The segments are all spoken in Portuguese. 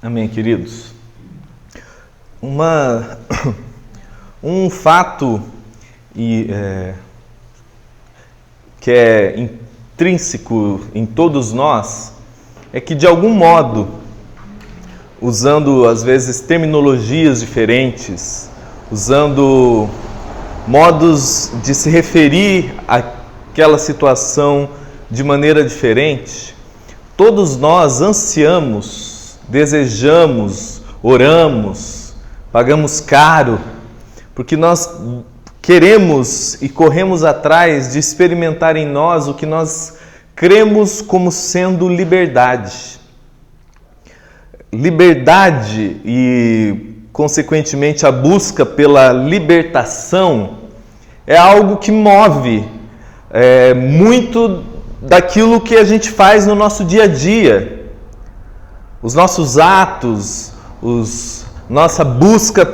Amém, queridos. Um fato que é intrínseco em todos nós é que, de algum modo, usando às vezes terminologias diferentes, usando modos de se referir àquela situação de maneira diferente, todos nós ansiamos, desejamos, oramos, pagamos caro, porque nós queremos e corremos atrás de experimentar em nós o que nós cremos como sendo liberdade. Liberdade e, consequentemente, a busca pela libertação é algo que move muito daquilo que a gente faz no nosso dia a dia. Os nossos atos, nossa busca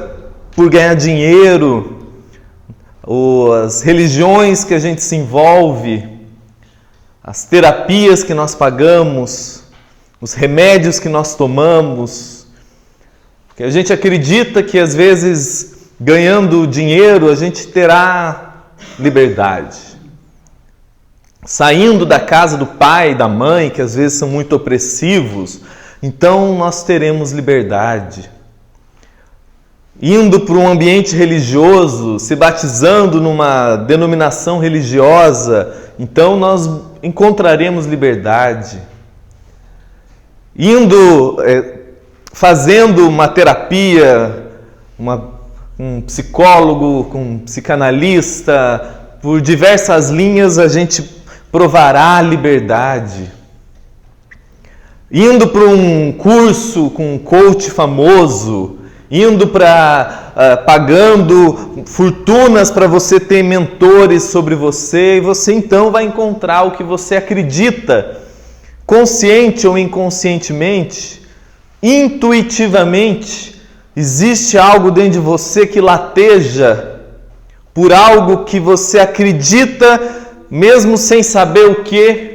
por ganhar dinheiro, as religiões que a gente se envolve, as terapias que nós pagamos, os remédios que nós tomamos, porque a gente acredita que às vezes ganhando dinheiro a gente terá liberdade. Saindo da casa do pai e da mãe, que às vezes são muito opressivos, então nós teremos liberdade. Indo para um ambiente religioso, se batizando numa denominação religiosa, então nós encontraremos liberdade. Fazendo uma terapia, um psicólogo, com um psicanalista, por diversas linhas a gente provará a liberdade. Indo para um curso com um coach famoso, pagando fortunas para você ter mentores sobre você, e você então vai encontrar o que você acredita, consciente ou inconscientemente, intuitivamente. Existe algo dentro de você que lateja por algo que você acredita, mesmo sem saber o que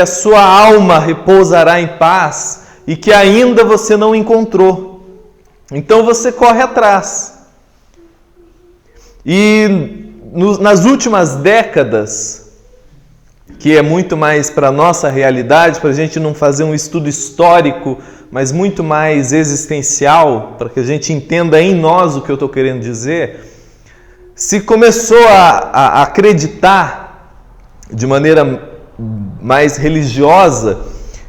a sua alma repousará em paz e que ainda você não encontrou. Então você corre atrás. E nas últimas décadas, que é muito mais para a nossa realidade, para a gente não fazer um estudo histórico, mas muito mais existencial, para que a gente entenda em nós o que eu estou querendo dizer, se começou a acreditar de maneira mais religiosa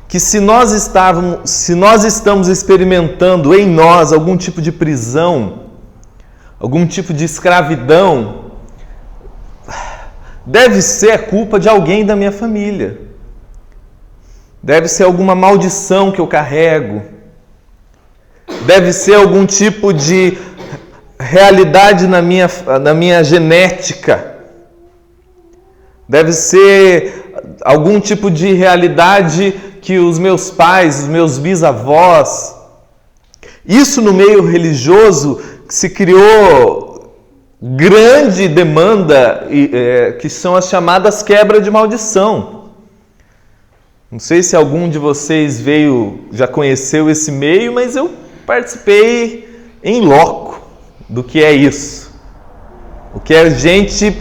que se nós estamos experimentando em nós algum tipo de prisão, algum tipo de escravidão, deve ser a culpa de alguém da minha família. Deve ser alguma maldição que eu carrego. Deve ser algum tipo de realidade na minha genética. Deve ser algum tipo de realidade que os meus pais, os meus bisavós. Isso no meio religioso se criou grande demanda, que são as chamadas quebras de maldição. Não sei se algum de vocês já conheceu esse meio, mas eu participei em loco do que é isso. O que é a gente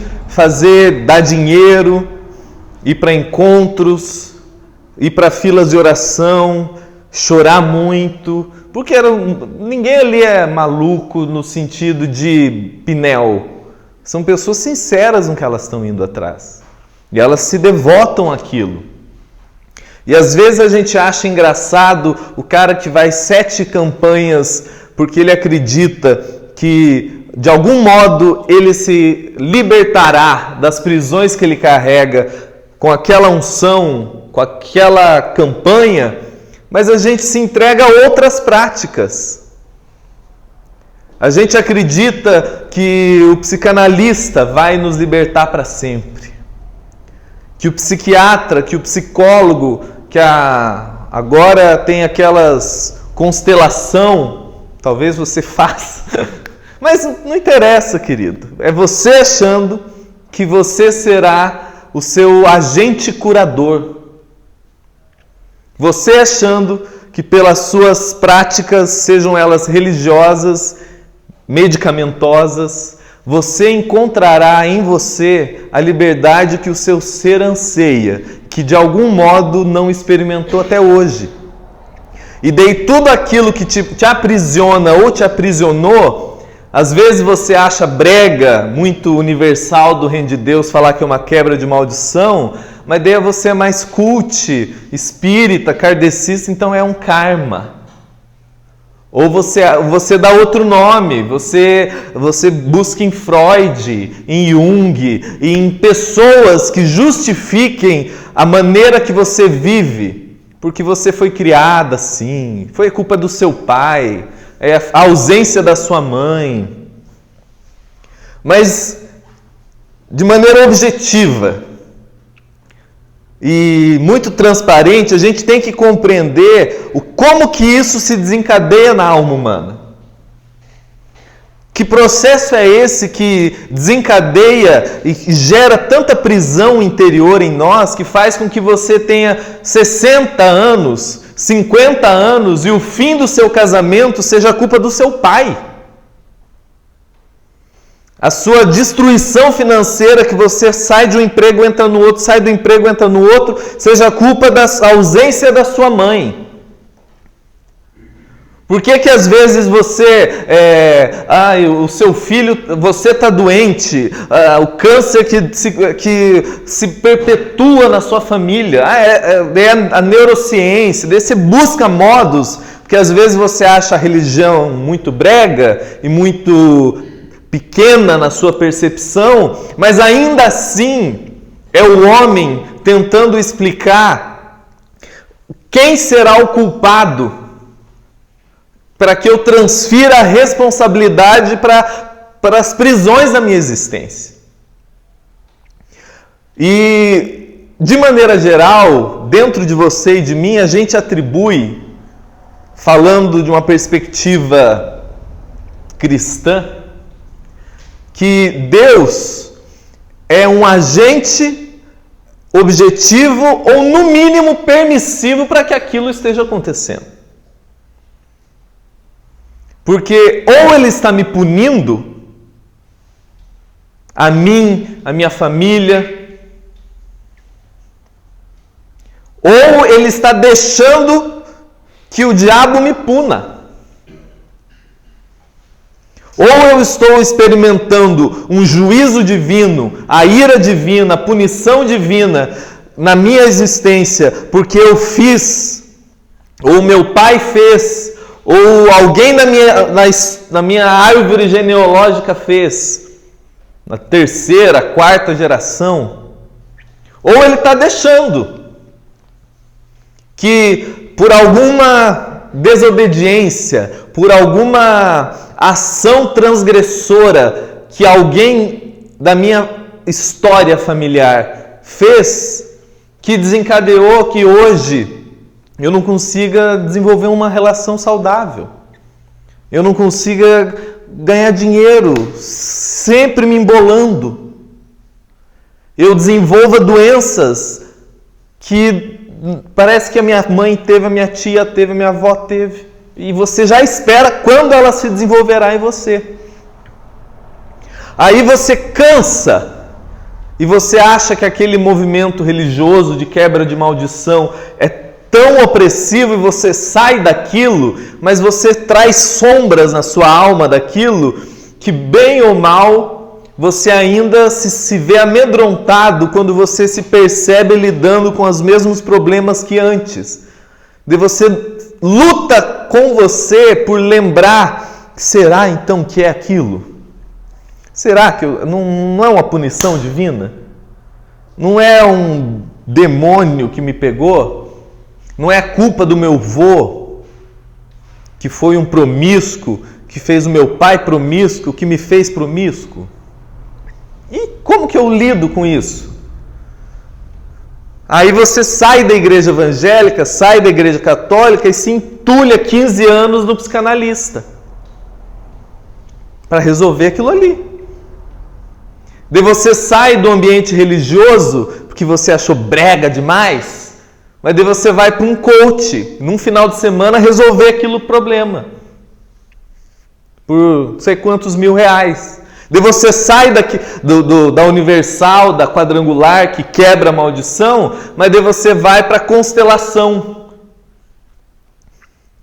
dar dinheiro, ir para encontros, ir para filas de oração, chorar muito, porque ninguém ali é maluco no sentido de Pinel. São pessoas sinceras no que elas estão indo atrás. E elas se devotam àquilo. E às vezes a gente acha engraçado o cara que vai 7 campanhas porque ele acredita que de algum modo ele se libertará das prisões que ele carrega com aquela unção, com aquela campanha, mas a gente se entrega a outras práticas. A gente acredita que o psicanalista vai nos libertar para sempre. Que o psiquiatra, que o psicólogo, agora tem aquelas constelação, talvez você faça, mas não interessa, querido. É você achando que você será o seu agente curador. Você achando que que pelas suas práticas, sejam elas religiosas, medicamentosas, você encontrará em você a liberdade que o seu ser anseia, que de algum modo não experimentou até hoje. E daí tudo aquilo que te aprisiona ou te aprisionou, às vezes você acha brega, muito universal do reino de Deus, falar que é uma quebra de maldição, mas daí você é mais cult, espírita, kardecista, então é um karma. Ou você dá outro nome, você busca em Freud, em Jung, em pessoas que justifiquem a maneira que você vive, porque você foi criada assim, foi culpa do seu pai, é a ausência da sua mãe. Mas, de maneira objetiva e muito transparente, a gente tem que compreender como que isso se desencadeia na alma humana. Que processo é esse que desencadeia e gera tanta prisão interior em nós, que faz com que você tenha 60 anos, 50 anos e o fim do seu casamento seja a culpa do seu pai? A sua destruição financeira, que você sai de um emprego, entra no outro, sai do emprego, entra no outro, seja a culpa da ausência da sua mãe. Por que que às vezes você, o seu filho, você está doente, o câncer que se perpetua na sua família, é a neurociência, daí você busca modos, porque às vezes você acha a religião muito brega e muito pequena na sua percepção, mas ainda assim é o homem tentando explicar quem será o culpado para que eu transfira a responsabilidade para as prisões da minha existência. E, de maneira geral, dentro de você e de mim, a gente atribui, falando de uma perspectiva cristã, que Deus é um agente objetivo ou, no mínimo, permissivo para que aquilo esteja acontecendo. Porque ou Ele está me punindo, a mim, a minha família, ou Ele está deixando que o diabo me puna. Ou eu estou experimentando um juízo divino, a ira divina, a punição divina na minha existência, porque eu fiz, ou meu pai fez, ou alguém na minha árvore genealógica fez, na terceira, quarta geração. Ou ele está deixando que por alguma desobediência, por alguma ação transgressora que alguém da minha história familiar fez, que desencadeou que hoje eu não consiga desenvolver uma relação saudável, eu não consiga ganhar dinheiro, sempre me embolando, eu desenvolva doenças que parece que a minha mãe teve, a minha tia teve, a minha avó teve. E você já espera quando ela se desenvolverá em você. Aí você cansa e você acha que aquele movimento religioso de quebra de maldição é tão opressivo e você sai daquilo, mas você traz sombras na sua alma daquilo que, bem ou mal, você ainda se vê amedrontado quando você se percebe lidando com os mesmos problemas que antes. De você luta com você por lembrar, será então que é aquilo? Será que não é uma punição divina? Não é um demônio que me pegou? Não é culpa do meu vô, que foi um promíscuo, que fez o meu pai promíscuo, que me fez promíscuo? E como que eu lido com isso? Aí você sai da igreja evangélica, sai da igreja católica e se entulha 15 anos no psicanalista para resolver aquilo ali. Daí você sai do ambiente religioso porque você achou brega demais, Mas daí você vai para um coach, num final de semana, resolver aquele problema. Por não sei quantos R$1.000. Daí você sai da Universal, da Quadrangular, que quebra a maldição, mas daí você vai para a constelação,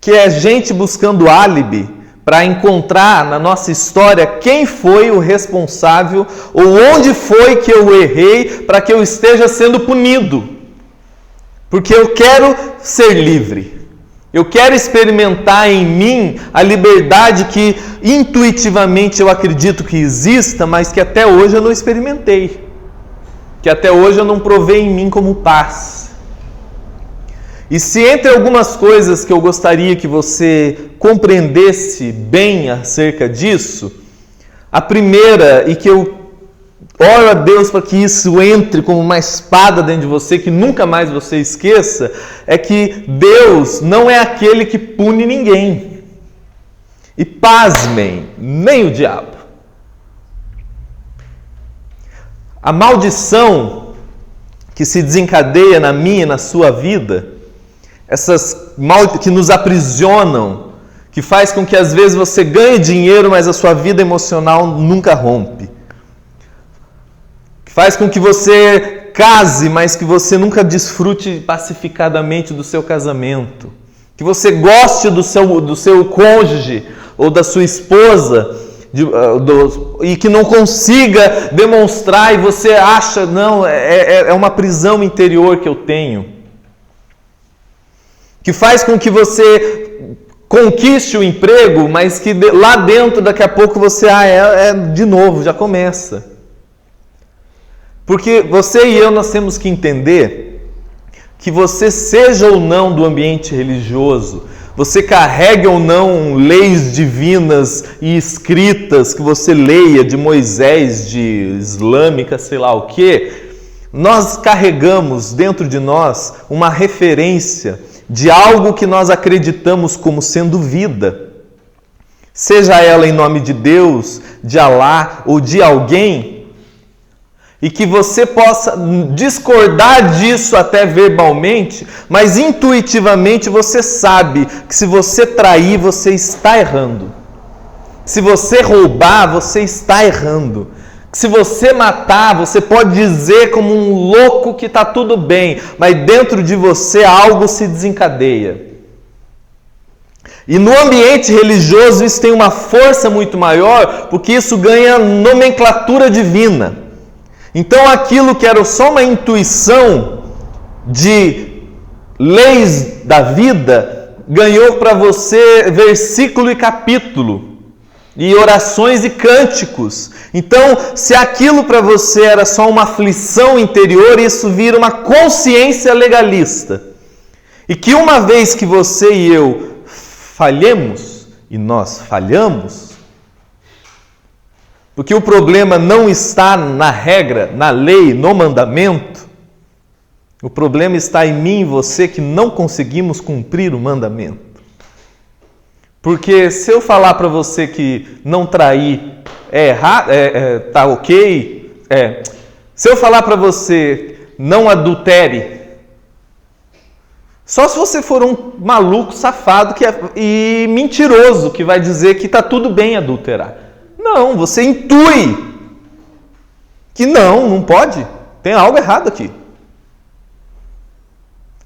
que é gente buscando álibi para encontrar na nossa história quem foi o responsável ou onde foi que eu errei para que eu esteja sendo punido. Porque eu quero ser livre. Eu quero experimentar em mim a liberdade que intuitivamente eu acredito que exista, mas que até hoje eu não experimentei. Que até hoje eu não provei em mim como paz. E se entre algumas coisas que eu gostaria que você compreendesse bem acerca disso, a primeira, e que eu oro a Deus para que isso entre como uma espada dentro de você, que nunca mais você esqueça, é que Deus não é aquele que pune ninguém. E pasmem, nem o diabo. A maldição que se desencadeia na minha e na sua vida, essas que nos aprisionam, que faz com que às vezes você ganhe dinheiro, mas a sua vida emocional nunca rompe. Que faz com que você case, mas que você nunca desfrute pacificadamente do seu casamento. Que você goste do seu cônjuge ou da sua esposa e que não consiga demonstrar e você acha, não, é uma prisão interior que eu tenho. Que faz com que você conquiste o emprego, mas que lá dentro daqui a pouco você, de novo, já começa. Porque você e eu, nós temos que entender que você seja ou não do ambiente religioso, você carregue ou não leis divinas e escritas que você leia de Moisés, de islâmica, sei lá o quê, nós carregamos dentro de nós uma referência de algo que nós acreditamos como sendo vida. Seja ela em nome de Deus, de Alá ou de alguém, e que você possa discordar disso até verbalmente, mas intuitivamente você sabe que se você trair, você está errando. Se você roubar, você está errando. Se você matar, você pode dizer como um louco que está tudo bem, mas dentro de você algo se desencadeia. E no ambiente religioso isso tem uma força muito maior, porque isso ganha nomenclatura divina. Então aquilo que era só uma intuição de leis da vida, ganhou para você versículo e capítulo, e orações e cânticos. Então, se aquilo para você era só uma aflição interior, isso vira uma consciência legalista. E que uma vez que você e eu falhemos, e nós falhamos, porque o problema não está na regra, na lei, no mandamento. O problema está em mim e você que não conseguimos cumprir o mandamento. Porque se eu falar para você que não trair é errado, tá ok, se eu falar para você não adultere, só se você for um maluco safado e mentiroso que vai dizer que está tudo bem adulterar. Não, você intui que não pode, tem algo errado aqui.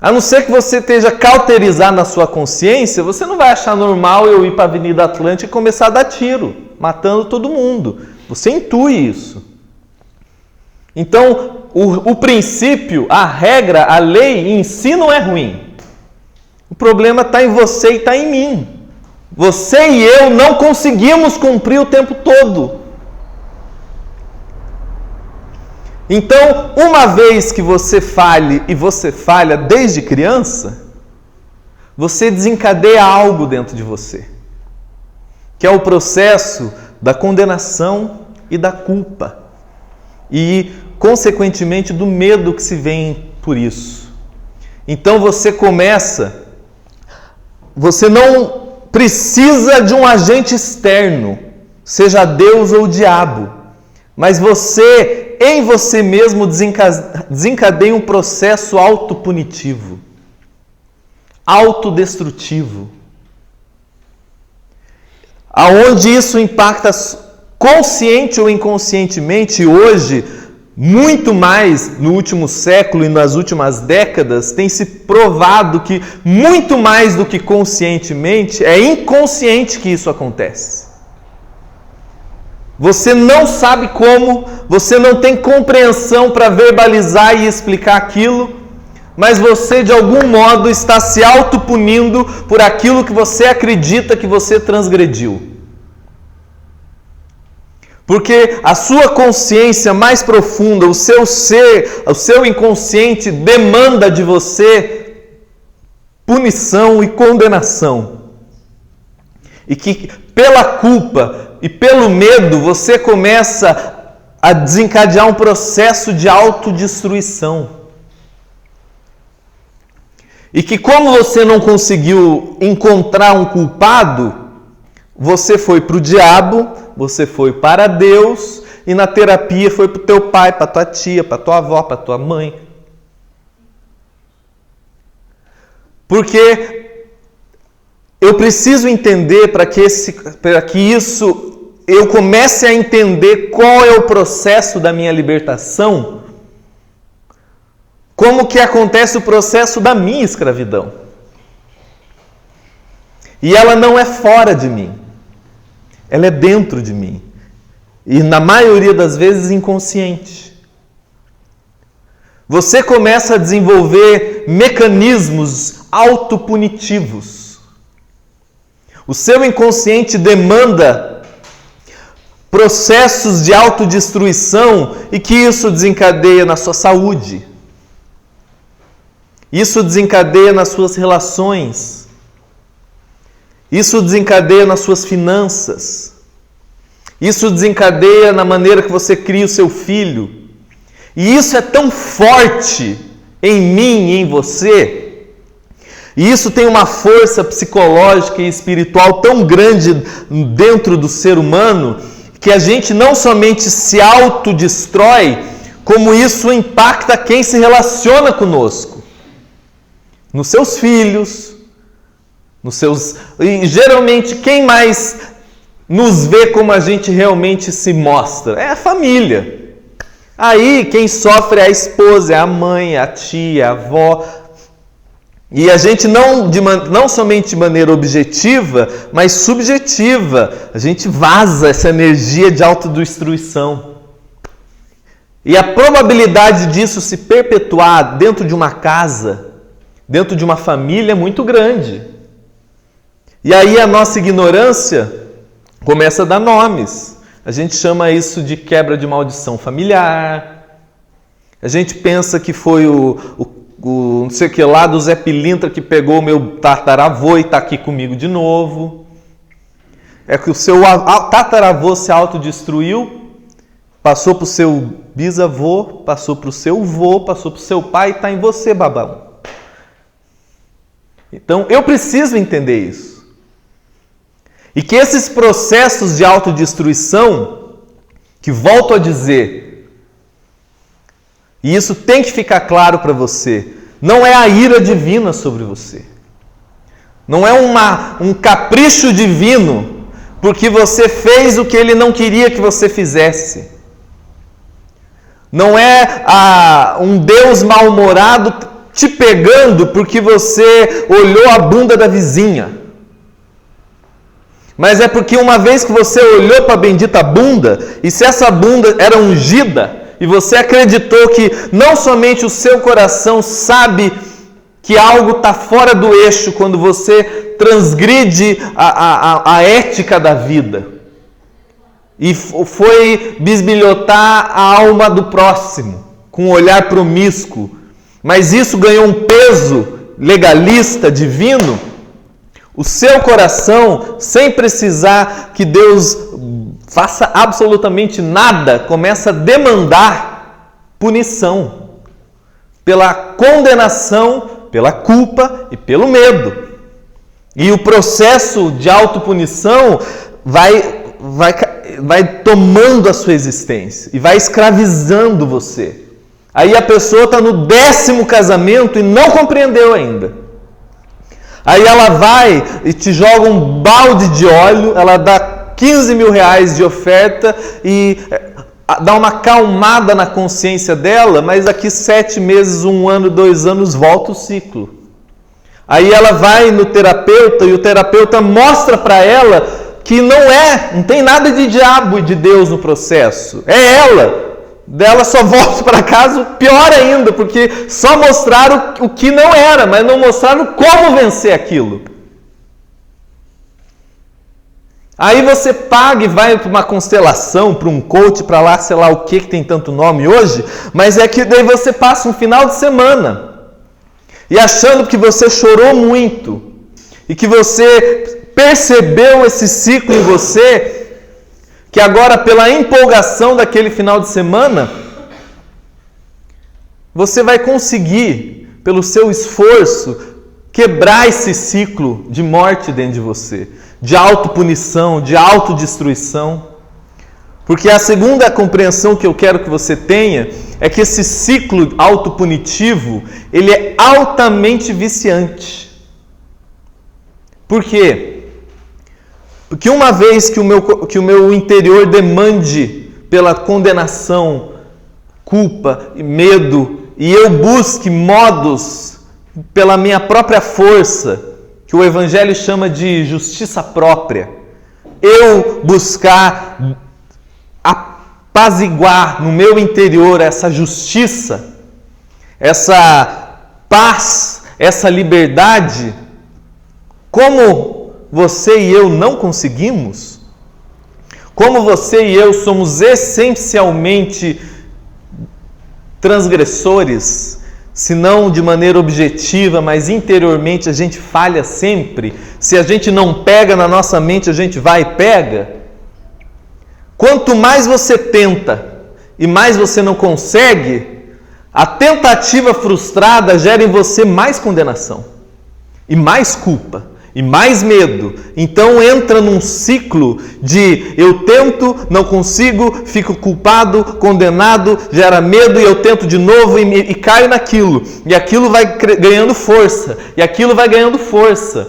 A não ser que você esteja cauterizado na sua consciência, você não vai achar normal eu ir para a Avenida Atlântica e começar a dar tiro, matando todo mundo. Você intui isso. Então, o princípio, a regra, a lei em si não é ruim. O problema está em você e está em mim. Você e eu não conseguimos cumprir o tempo todo. Então, uma vez que você falhe, e você falha desde criança, você desencadeia algo dentro de você, que é o processo da condenação e da culpa, e, consequentemente, do medo que se vem por isso. Então, você não precisa de um agente externo, seja Deus ou o diabo, mas você, em você mesmo, desencadeia um processo autopunitivo. autodestrutivo. Aonde isso impacta consciente ou inconscientemente, hoje, muito mais no último século e nas últimas décadas, tem se provado que muito mais do que conscientemente, é inconsciente que isso acontece. Você não sabe como, você não tem compreensão para verbalizar e explicar aquilo, mas você de algum modo está se autopunindo por aquilo que você acredita que você transgrediu. Porque a sua consciência mais profunda, o seu ser, o seu inconsciente demanda de você punição e condenação. E que pela culpa e pelo medo você começa a desencadear um processo de autodestruição. E que como você não conseguiu encontrar um culpado, você foi para o diabo, você foi para Deus, e na terapia foi para o teu pai, para tua tia, para tua avó, para tua mãe. Porque eu preciso entender para que isso eu comece a entender qual é o processo da minha libertação, como que acontece o processo da minha escravidão. E ela não é fora de mim. Ela é dentro de mim. E na maioria das vezes inconsciente. Você começa a desenvolver mecanismos autopunitivos. O seu inconsciente demanda processos de autodestruição e que isso desencadeia na sua saúde. Isso desencadeia nas suas relações. Isso desencadeia nas suas finanças. Isso desencadeia na maneira que você cria o seu filho. E isso é tão forte em mim e em você. E isso tem uma força psicológica e espiritual tão grande dentro do ser humano, que a gente não somente se autodestrói, como isso impacta quem se relaciona conosco. Nos seus filhos, e geralmente quem mais nos vê como a gente realmente se mostra? É a família. Aí quem sofre é a esposa, é a mãe, é a tia, a avó. E a gente não somente de maneira objetiva, mas subjetiva, a gente vaza essa energia de autodestruição. E a probabilidade disso se perpetuar dentro de uma casa, dentro de uma família é muito grande. E aí a nossa ignorância começa a dar nomes. A gente chama isso de quebra de maldição familiar. A gente pensa que foi o não sei o que lá do Zé Pilintra que pegou o meu tataravô e está aqui comigo de novo. É que o seu tataravô se autodestruiu, passou para o seu bisavô, passou para o seu vô, passou para o seu pai e está em você, babão. Então eu preciso entender isso. E que esses processos de autodestruição, que volto a dizer, e isso tem que ficar claro para você, não é a ira divina sobre você. Não é um capricho divino, porque você fez o que ele não queria que você fizesse. Não é um Deus mal-humorado te pegando porque você olhou a bunda da vizinha. Mas é porque uma vez que você olhou para a bendita bunda, e se essa bunda era ungida, e você acreditou que não somente o seu coração sabe que algo está fora do eixo quando você transgride a ética da vida, e foi bisbilhotar a alma do próximo, com um olhar promíscuo, mas isso ganhou um peso legalista, divino. O seu coração, sem precisar que Deus faça absolutamente nada, começa a demandar punição pela condenação, pela culpa e pelo medo. E o processo de autopunição vai tomando a sua existência e vai escravizando você. Aí a pessoa está no 10º casamento e não compreendeu ainda. Aí ela vai e te joga um balde de óleo, ela dá 15 mil reais de oferta e dá uma acalmada na consciência dela, mas daqui 7 meses, 1 ano, 2 anos, volta o ciclo. Aí ela vai no terapeuta e o terapeuta mostra para ela que não tem nada de diabo e de Deus no processo. É ela. Dela só volta para casa, pior ainda, porque só mostraram o que não era, mas não mostraram como vencer aquilo. Aí você paga e vai para uma constelação, para um coach, para lá, sei lá o que tem tanto nome hoje, mas é que daí você passa um final de semana e achando que você chorou muito e que você percebeu esse ciclo em você, que agora pela empolgação daquele final de semana, você vai conseguir, pelo seu esforço, quebrar esse ciclo de morte dentro de você, de autopunição, de autodestruição. Porque a segunda compreensão que eu quero que você tenha é que esse ciclo autopunitivo, ele é altamente viciante. Por quê? Porque uma vez que o meu interior demande pela condenação, culpa e medo, e eu busque modos pela minha própria força, que o Evangelho chama de justiça própria, eu buscar apaziguar no meu interior essa justiça, essa paz, essa liberdade, como você e eu não conseguimos, como você e eu somos essencialmente transgressores, se não de maneira objetiva, mas interiormente a gente falha sempre. Se a gente não pega na nossa mente, a gente vai e pega. Quanto mais você tenta e mais você não consegue, a tentativa frustrada gera em você mais condenação e mais culpa e mais medo. Então entra num ciclo de eu tento, não consigo, fico culpado, condenado, gera medo e eu tento de novo e caio naquilo. E aquilo vai ganhando força, e aquilo vai ganhando força.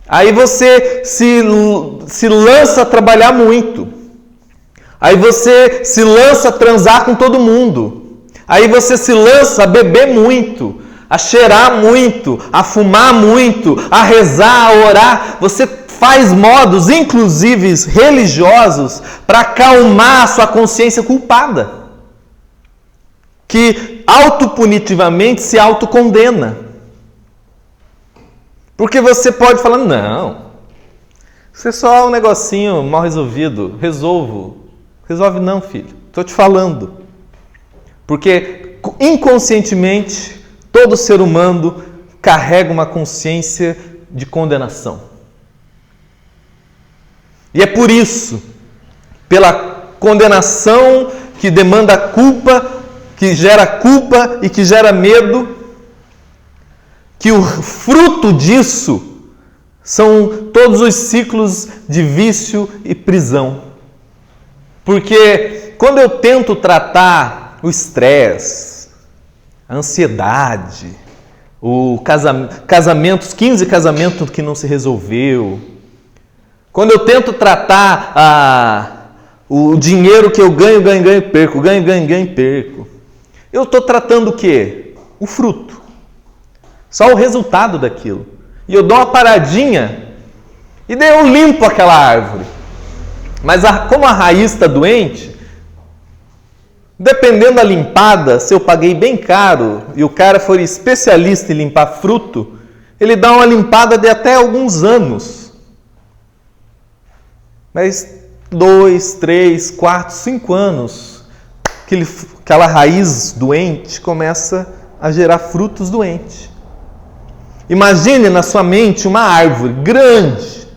Aí você se lança a trabalhar muito. Aí você se lança a transar com todo mundo. Aí você se lança a beber muito, a cheirar muito, a fumar muito, a rezar, a orar. Você faz modos, inclusive religiosos, para acalmar a sua consciência culpada, que autopunitivamente se autocondena. Porque você pode falar, não, isso é só um negocinho mal resolvido, resolve não, filho, estou te falando. Porque inconscientemente todo ser humano carrega uma consciência de condenação. E é por isso, pela condenação que demanda culpa, que gera culpa e que gera medo, que o fruto disso são todos os ciclos de vício e prisão. Porque quando eu tento tratar o estresse, a ansiedade, o casamentos, 15 casamentos que não se resolveu, quando eu tento tratar o dinheiro que eu ganho e perco, ganho e perco, eu estou tratando o quê? O fruto. Só o resultado daquilo. E eu dou uma paradinha e daí eu limpo aquela árvore. Mas como a raiz está doente, dependendo da limpada, se eu paguei bem caro e o cara for especialista em limpar fruto, ele dá uma limpada de até alguns anos. Mas 2, 3, 4, 5 anos, aquela raiz doente começa a gerar frutos doentes. Imagine na sua mente uma árvore grande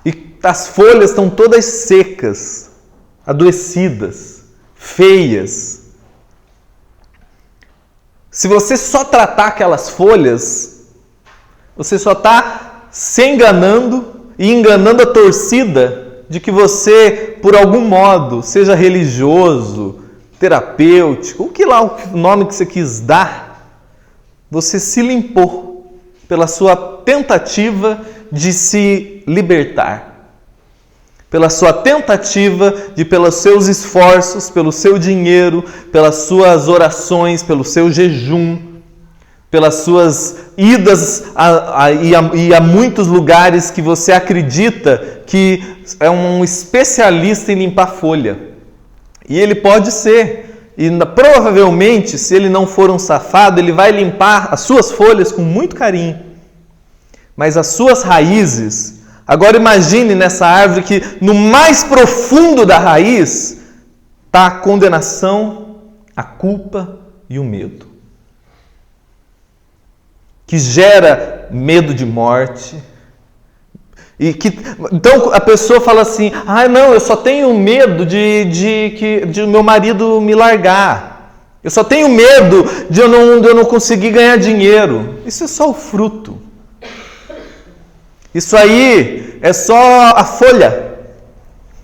e as folhas estão todas secas, adoecidas, feias. Se você só tratar aquelas folhas, você só está se enganando e enganando a torcida de que você, por algum modo, seja religioso, terapêutico, o que lá o nome que você quis dar, você se limpou. pela sua tentativa de se libertar, pela sua tentativa de, pelos seus esforços, pelo seu dinheiro, pelas suas orações, pelo seu jejum, pelas suas idas a muitos lugares que você acredita que é um especialista em limpar folha. E ele pode ser. E provavelmente, se ele não for um safado, ele vai limpar as suas folhas com muito carinho. Mas as suas raízes, agora imagine nessa árvore que no mais profundo da raiz está a condenação, a culpa e o medo. Que gera medo de morte. Então a pessoa fala assim: não, eu só tenho medo de meu marido me largar. Eu só tenho medo de eu não conseguir ganhar dinheiro. Isso é só o fruto. Isso aí é só a folha.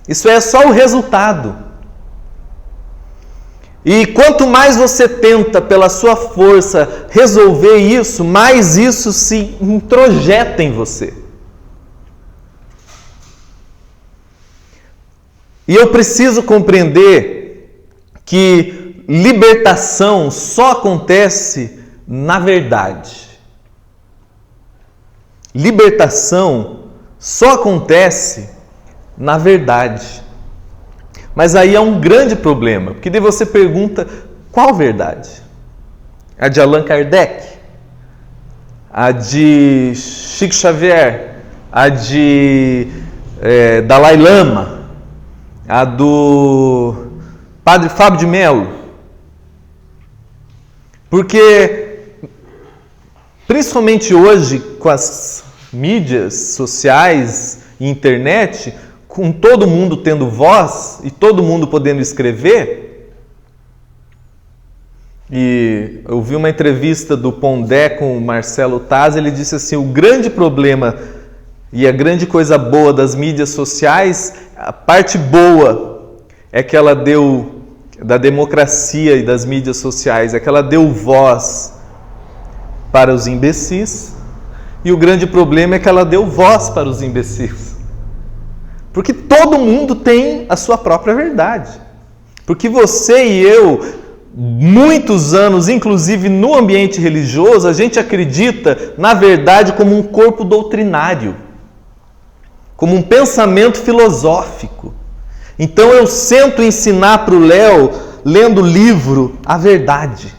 Isso é só o resultado. E quanto mais você tenta pela sua força resolver isso, mais isso se introjeta em você. E eu preciso compreender que libertação só acontece na verdade. Libertação só acontece na verdade. Mas aí é um grande problema, porque daí você pergunta: qual verdade? A de Allan Kardec? A de Chico Xavier? A de Dalai Lama? A do Padre Fábio de Mello? Porque, principalmente hoje, com as mídias sociais e internet, com todo mundo tendo voz e todo mundo podendo escrever, e eu vi uma entrevista do Pondé com o Marcelo Taz, ele disse assim: o grande problema e a grande coisa boa das mídias sociais, a parte boa é que ela deu, da democracia e das mídias sociais, é que ela deu voz para os imbecis, e o grande problema é que ela deu voz para os imbecis. Porque todo mundo tem a sua própria verdade. Porque você e eu, muitos anos, inclusive no ambiente religioso, a gente acredita na verdade como um corpo doutrinário, como um pensamento filosófico. Então eu sento ensinar para o Léo, lendo o livro, a verdade.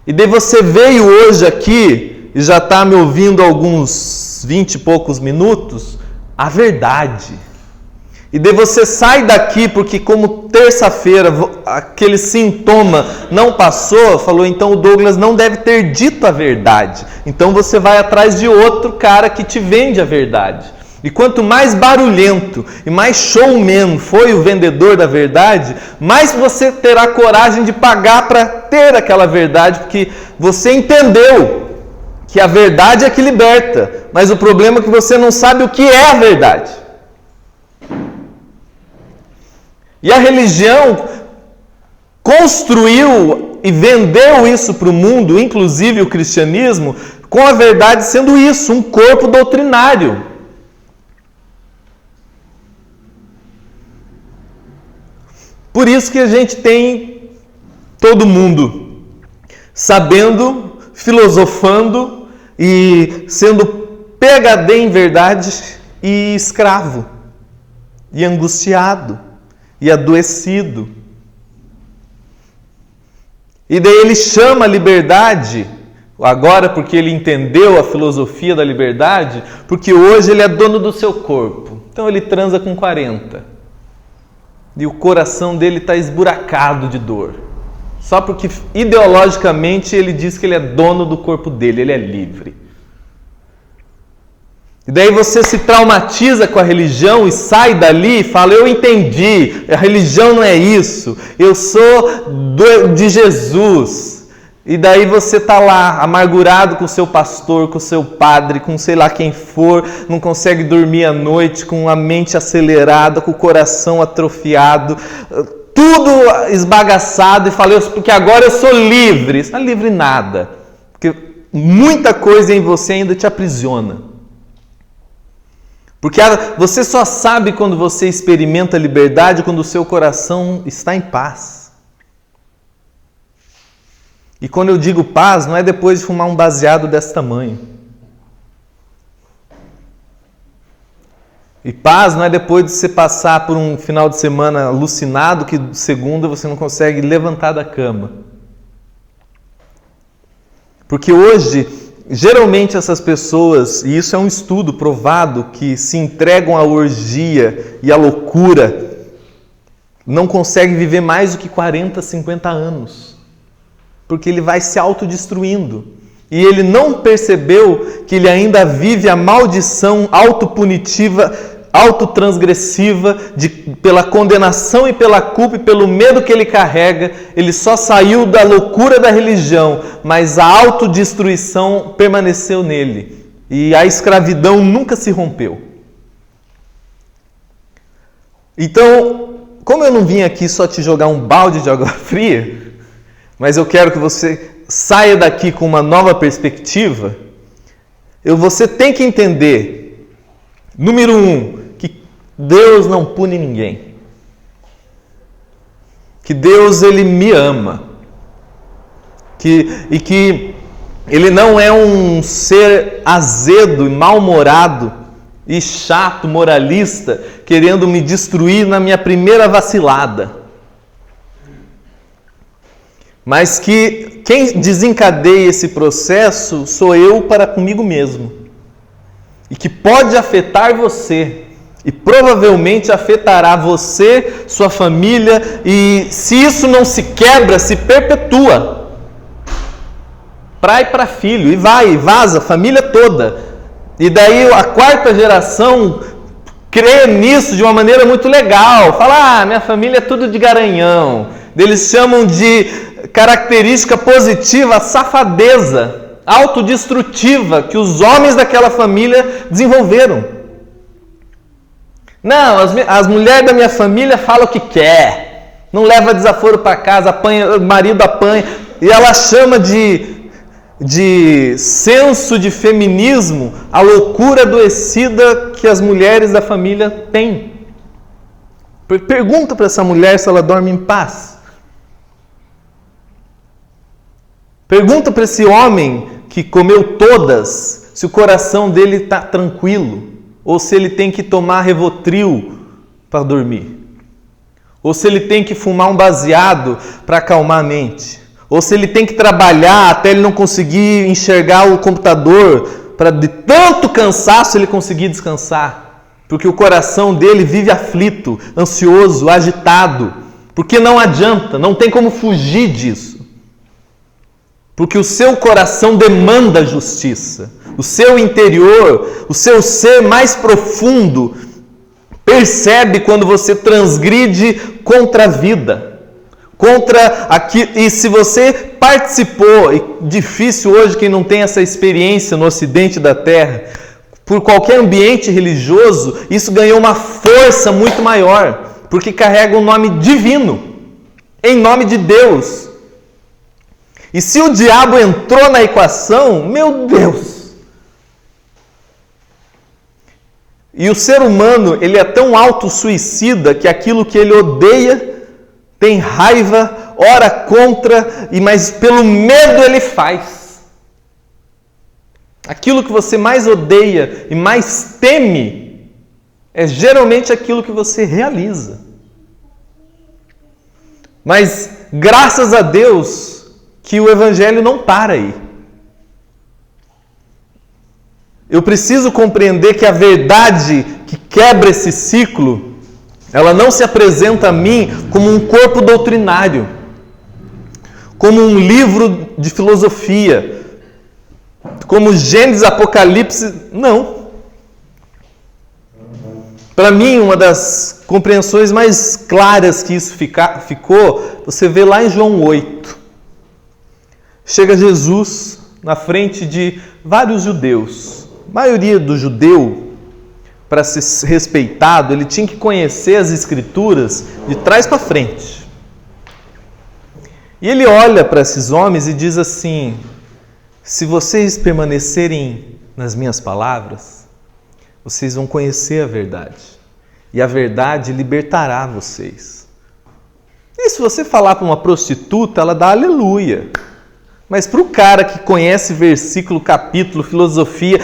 E daí você veio hoje aqui e já está me ouvindo alguns 20 e poucos minutos, a verdade. E daí você sai daqui porque como terça-feira aquele sintoma não passou, falou: então o Douglas não deve ter dito a verdade. Então você vai atrás de outro cara que te vende a verdade. E quanto mais barulhento e mais showman foi o vendedor da verdade, mais você terá coragem de pagar para ter aquela verdade, porque você entendeu que a verdade é que liberta, mas o problema é que você não sabe o que é a verdade. E a religião construiu e vendeu isso para o mundo, inclusive o cristianismo, com a verdade sendo isso, um corpo doutrinário. Por isso que a gente tem todo mundo sabendo, filosofando e sendo PhD em verdade e escravo, e angustiado, e adoecido. E daí ele chama a liberdade, agora porque ele entendeu a filosofia da liberdade, porque hoje ele é dono do seu corpo. Então ele transa com 40. E o coração dele está esburacado de dor. Só porque ideologicamente ele diz que ele é dono do corpo dele, ele é livre. E daí você se traumatiza com a religião e sai dali e fala: eu entendi, a religião não é isso, eu sou de Jesus. E daí você está lá, amargurado com o seu pastor, com o seu padre, com sei lá quem for, não consegue dormir à noite, com a mente acelerada, com o coração atrofiado, tudo esbagaçado, e fala: porque agora eu sou livre. Você não é livre nada. Porque muita coisa em você ainda te aprisiona. Porque você só sabe quando você experimenta liberdade, quando o seu coração está em paz. E quando eu digo paz, não é depois de fumar um baseado desse tamanho. E paz não é depois de você passar por um final de semana alucinado que segunda você não consegue levantar da cama. Porque hoje, geralmente essas pessoas, e isso é um estudo provado, que se entregam à orgia e à loucura, não conseguem viver mais do que 40, 50 anos. Porque ele vai se autodestruindo. E ele não percebeu que ele ainda vive a maldição autopunitiva, autotransgressiva, pela condenação e pela culpa e pelo medo que ele carrega. Ele só saiu da loucura da religião, mas a autodestruição permaneceu nele. E a escravidão nunca se rompeu. Então, como eu não vim aqui só te jogar um balde de água fria, mas eu quero que você saia daqui com uma nova perspectiva, você tem que entender, número 1, que Deus não pune ninguém. Que Deus, Ele me ama. E que Ele não é um ser azedo e mal-humorado e chato, moralista, querendo me destruir na minha primeira vacilada. Mas que quem desencadeia esse processo sou eu para comigo mesmo. E que pode afetar você. E provavelmente afetará você, sua família. E se isso não se quebra, se perpetua. Pai para filho. E vai, vaza, família toda. E daí a 4ª geração crê nisso de uma maneira muito legal. Fala, minha família é tudo de garanhão. Eles chamam de característica positiva a safadeza autodestrutiva que os homens daquela família desenvolveram. Não, as mulheres da minha família falam o que quer, não leva desaforo para casa, apanha, o marido apanha, e ela chama de senso de feminismo a loucura adoecida que as mulheres da família têm. Pergunta para essa mulher se ela dorme em paz. Pergunta para esse homem que comeu todas se o coração dele está tranquilo, ou se ele tem que tomar Rivotril para dormir, ou se ele tem que fumar um baseado para acalmar a mente, ou se ele tem que trabalhar até ele não conseguir enxergar o computador, para de tanto cansaço ele conseguir descansar, porque o coração dele vive aflito, ansioso, agitado, porque não adianta, não tem como fugir disso. Porque o seu coração demanda justiça. O seu interior, o seu ser mais profundo, percebe quando você transgride contra a vida. E se você participou, e difícil hoje quem não tem essa experiência no ocidente da terra, por qualquer ambiente religioso, isso ganhou uma força muito maior, porque carrega um nome divino, em nome de Deus. E se o diabo entrou na equação, meu Deus! E o ser humano, ele é tão autossuicida que aquilo que ele odeia, tem raiva, ora contra, mas pelo medo ele faz. Aquilo que você mais odeia e mais teme, é geralmente aquilo que você realiza. Mas, graças a Deus, que o Evangelho não para aí. Eu preciso compreender que a verdade que quebra esse ciclo, ela não se apresenta a mim como um corpo doutrinário, como um livro de filosofia, como Gênesis, Apocalipse, não. Para mim, uma das compreensões mais claras que isso ficou, você vê lá em João 8. Chega Jesus na frente de vários judeus. A maioria do judeu, para ser respeitado, ele tinha que conhecer as Escrituras de trás para frente. E ele olha para esses homens e diz assim: se vocês permanecerem nas minhas palavras, vocês vão conhecer a verdade. E a verdade libertará vocês. E se você falar para uma prostituta, ela dá aleluia. Mas para o cara que conhece versículo, capítulo, filosofia,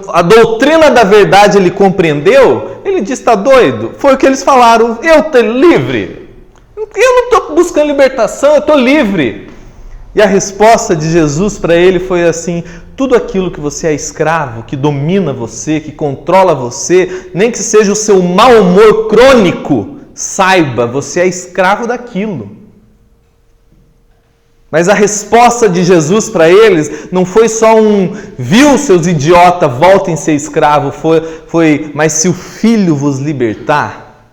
a doutrina da verdade ele compreendeu, ele diz, está doido? Foi o que eles falaram, eu estou livre. Eu não estou buscando libertação, eu estou livre. E a resposta de Jesus para ele foi assim, tudo aquilo que você é escravo, que domina você, que controla você, nem que seja o seu mau humor crônico, saiba, você é escravo daquilo. Mas a resposta de Jesus para eles não foi só viu seus idiotas, voltem a ser escravo, foi, mas se o Filho vos libertar,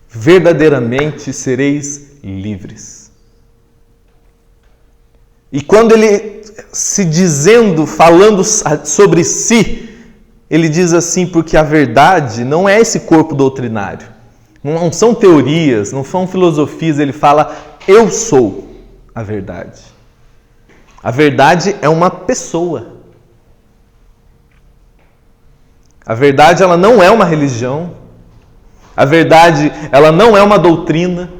verdadeiramente sereis livres. E quando ele falando sobre si, ele diz assim, porque a verdade não é esse corpo doutrinário, não são teorias, não são filosofias, ele fala, eu sou a verdade. A verdade é uma pessoa. A verdade, ela não é uma religião. A verdade, ela não é uma doutrina.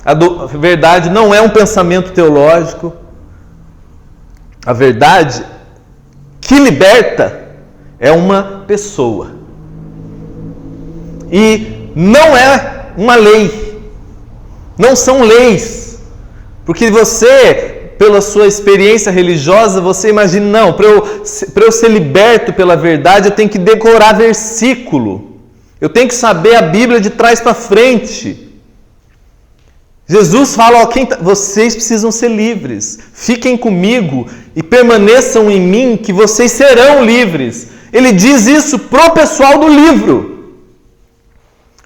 A verdade não é um pensamento teológico. A verdade que liberta é uma pessoa. E não é uma lei. Não são leis. Porque você, pela sua experiência religiosa, você imagina, não, para eu ser liberto pela verdade, eu tenho que decorar versículo. Eu tenho que saber a Bíblia de trás para frente. Jesus fala, vocês precisam ser livres. Fiquem comigo e permaneçam em mim, que vocês serão livres. Ele diz isso pro pessoal do livro.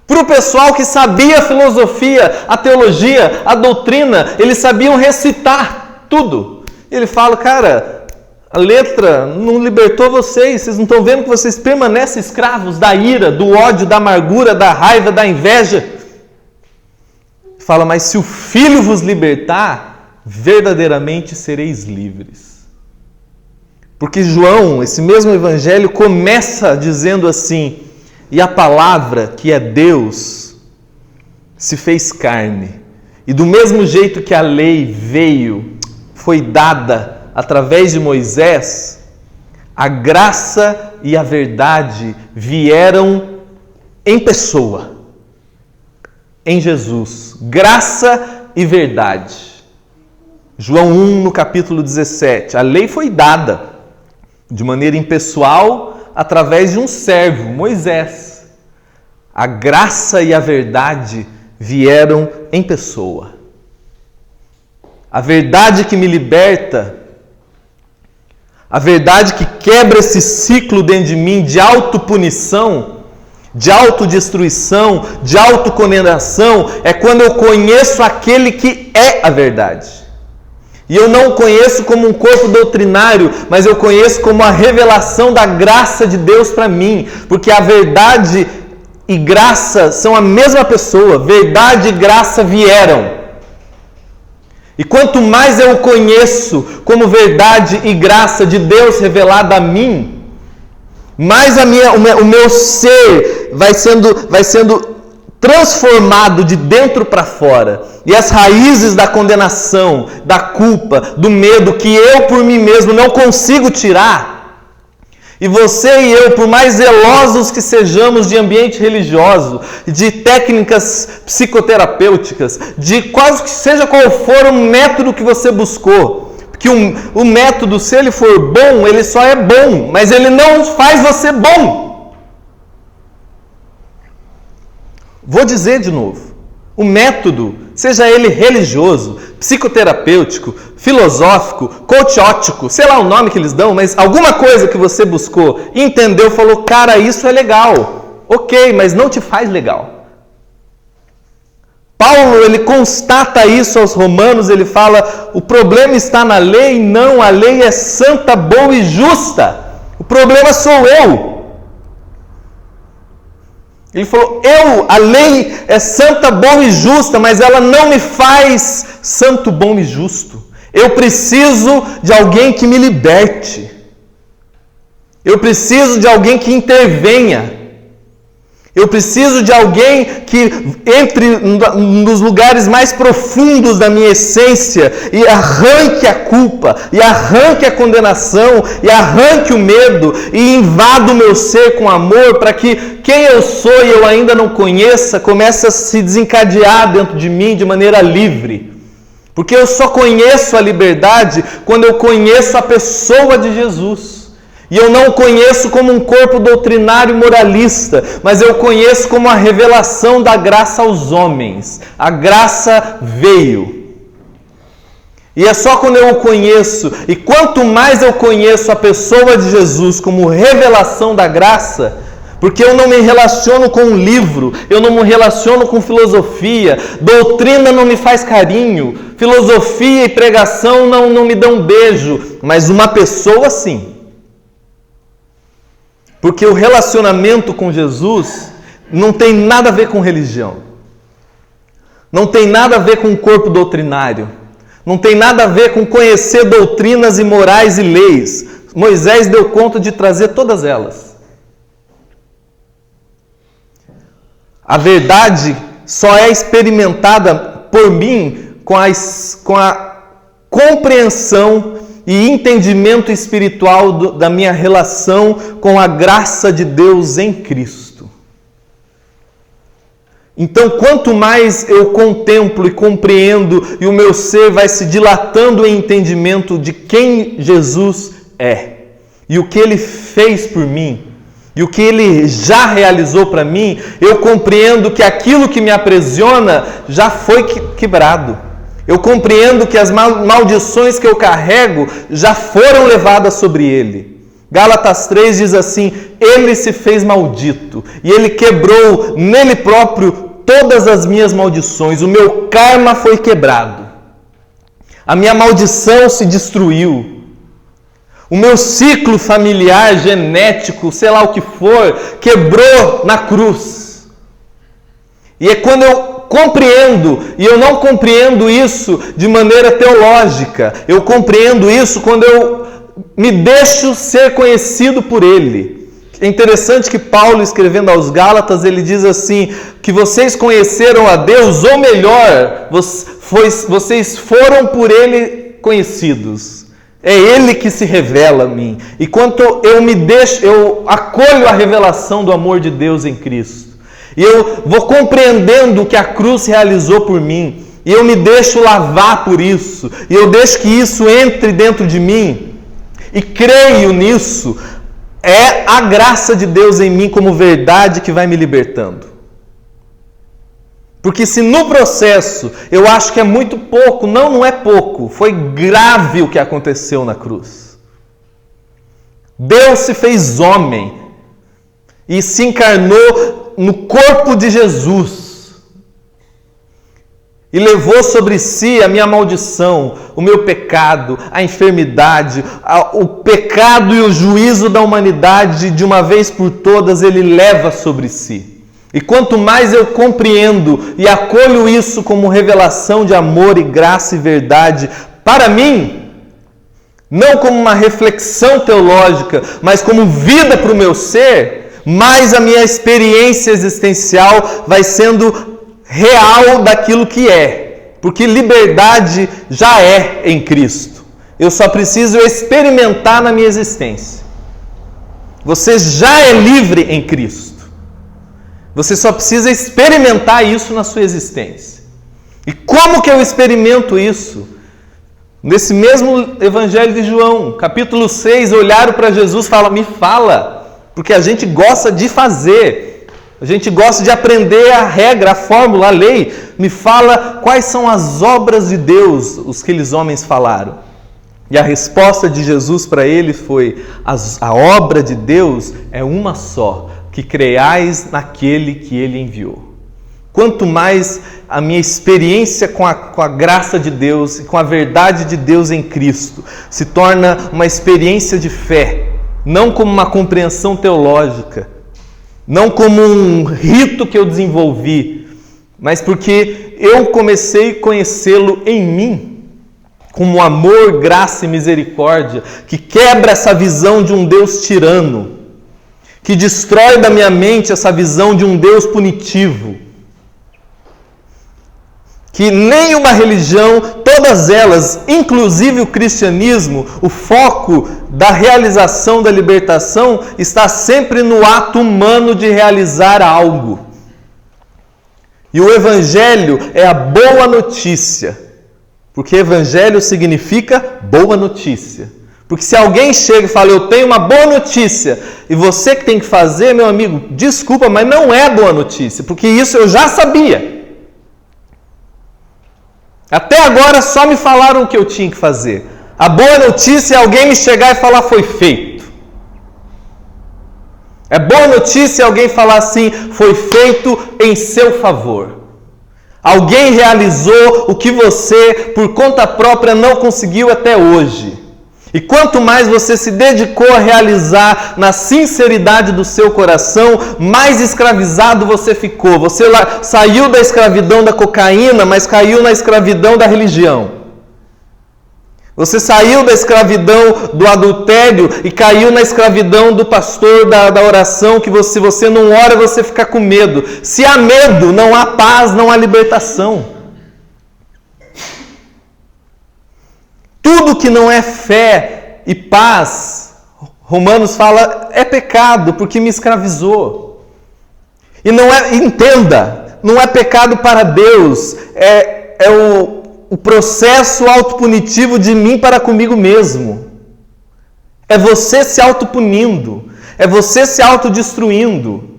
Para o pessoal que sabia a filosofia, a teologia, a doutrina, eles sabiam recitar tudo. Ele fala, cara, a letra não libertou vocês não estão vendo que vocês permanecem escravos da ira, do ódio, da amargura, da raiva, da inveja. Fala, mas se o Filho vos libertar, verdadeiramente sereis livres. Porque João, esse mesmo evangelho, começa dizendo assim, e a palavra, que é Deus, se fez carne. E do mesmo jeito que a lei foi dada através de Moisés, a graça e a verdade vieram em pessoa, em Jesus. Graça e verdade. João 1, no capítulo 17. A lei foi dada de maneira impessoal, através de um servo, Moisés. A graça e a verdade vieram em pessoa. A verdade que me liberta, a verdade que quebra esse ciclo dentro de mim de autopunição, de autodestruição, de autocondenação, é quando eu conheço aquele que é a verdade. E eu não o conheço como um corpo doutrinário, mas eu conheço como a revelação da graça de Deus para mim. Porque a verdade e graça são a mesma pessoa. Verdade e graça vieram. E quanto mais eu o conheço como verdade e graça de Deus revelada a mim, mais o meu ser vai sendo transformado de dentro para fora. E as raízes da condenação, da culpa, do medo que eu por mim mesmo não consigo tirar. E você e eu, por mais zelosos que sejamos de ambiente religioso, de técnicas psicoterapêuticas, de quase que seja qual for o método que você buscou, porque o método, se ele for bom, ele só é bom, mas ele não faz você bom. Vou dizer de novo. O método, seja ele religioso, psicoterapêutico, filosófico, coachótico, sei lá o nome que eles dão, mas alguma coisa que você buscou, entendeu, falou, cara, isso é legal. Ok, mas não te faz legal. Paulo, ele constata isso aos romanos, ele fala, o problema está na lei? Não, a lei é santa, boa e justa. O problema sou eu. Ele falou, a lei é santa, boa e justa, mas ela não me faz santo, bom e justo. Eu preciso de alguém que me liberte. Eu preciso de alguém que intervenha. Eu preciso de alguém que entre nos lugares mais profundos da minha essência e arranque a culpa, e arranque a condenação, e arranque o medo, e invada o meu ser com amor, para que quem eu sou e eu ainda não conheça, comece a se desencadear dentro de mim de maneira livre. Porque eu só conheço a liberdade quando eu conheço a pessoa de Jesus. E eu não o conheço como um corpo doutrinário moralista, mas eu conheço como a revelação da graça aos homens. A graça veio. E é só quando eu o conheço, e quanto mais eu conheço a pessoa de Jesus como revelação da graça, porque eu não me relaciono com um livro, eu não me relaciono com filosofia, doutrina não me faz carinho, filosofia e pregação não me dão beijo, mas uma pessoa sim. Porque o relacionamento com Jesus não tem nada a ver com religião. Não tem nada a ver com corpo doutrinário. Não tem nada a ver com conhecer doutrinas e morais e leis. Moisés deu conta de trazer todas elas. A verdade só é experimentada por mim com a compreensão e entendimento espiritual da minha relação com a graça de Deus em Cristo. Então, quanto mais eu contemplo e compreendo, e o meu ser vai se dilatando em entendimento de quem Jesus é, e o que Ele fez por mim, e o que Ele já realizou para mim, eu compreendo que aquilo que me aprisiona já foi quebrado. Eu compreendo que as maldições que eu carrego já foram levadas sobre ele. Gálatas 3 diz assim: ele se fez maldito e ele quebrou nele próprio todas as minhas maldições. O meu karma foi quebrado. A minha maldição se destruiu. O meu ciclo familiar, genético, sei lá o que for, quebrou na cruz. E é quando eu compreendo, e eu não compreendo isso de maneira teológica, eu compreendo isso quando eu me deixo ser conhecido por Ele. É interessante que Paulo, escrevendo aos Gálatas, ele diz assim, que vocês conheceram a Deus, ou melhor, vocês foram por Ele conhecidos. É Ele que se revela a mim. E quando eu acolho a revelação do amor de Deus em Cristo, e eu vou compreendendo o que a cruz realizou por mim. E eu me deixo lavar por isso. E eu deixo que isso entre dentro de mim. E creio nisso. É a graça de Deus em mim como verdade que vai me libertando. Porque se no processo eu acho que é muito pouco, não é pouco. Foi grave o que aconteceu na cruz. Deus se fez homem e se encarnou no corpo de Jesus e levou sobre si a minha maldição, o meu pecado, a enfermidade, o pecado e o juízo da humanidade de uma vez por todas ele leva sobre si. E quanto mais eu compreendo e acolho isso como revelação de amor e graça e verdade para mim, não como uma reflexão teológica, mas como vida para o meu ser, mais a minha experiência existencial vai sendo real daquilo que é. Porque liberdade já é em Cristo. Eu só preciso experimentar na minha existência. Você já é livre em Cristo. Você só precisa experimentar isso na sua existência. E como que eu experimento isso? Nesse mesmo Evangelho de João, capítulo 6, olharam para Jesus e falaram, me fala. Porque a gente gosta de fazer, a gente gosta de aprender a regra, a fórmula, a lei. Me fala quais são as obras de Deus, os que aqueles homens falaram. E a resposta de Jesus para ele foi, a obra de Deus é uma só, que creiais naquele que ele enviou. Quanto mais a minha experiência com a graça de Deus e com a verdade de Deus em Cristo se torna uma experiência de fé, não como uma compreensão teológica, não como um rito que eu desenvolvi, mas porque eu comecei a conhecê-lo em mim. como amor, graça e misericórdia, que quebra essa visão de um Deus tirano, que destrói da minha mente essa visão de um Deus punitivo. Que nenhuma religião, todas elas, inclusive o cristianismo, o foco da realização da libertação está sempre no ato humano de realizar algo. E o Evangelho é a boa notícia, porque Evangelho significa boa notícia. Porque se alguém chega e fala, eu tenho uma boa notícia, e você que tem que fazer, meu amigo, desculpa, mas não é boa notícia, porque isso eu já sabia. Até agora só me falaram o que eu tinha que fazer. A boa notícia é alguém me chegar e falar, foi feito. É boa notícia alguém falar assim, foi feito em seu favor. Alguém realizou o que você, por conta própria, não conseguiu até hoje. E quanto mais você se dedicou a realizar na sinceridade do seu coração, mais escravizado você ficou. Você saiu da escravidão da cocaína, mas caiu na escravidão da religião. Você saiu da escravidão do adultério e caiu na escravidão do pastor da oração, que se você não ora, você fica com medo. Se há medo, não há paz, não há libertação. Tudo que não é fé e paz, Romanos fala, é pecado, porque me escravizou. E não é, entenda, não é pecado para Deus, é o processo autopunitivo de mim para comigo mesmo. É você se autopunindo, é você se autodestruindo.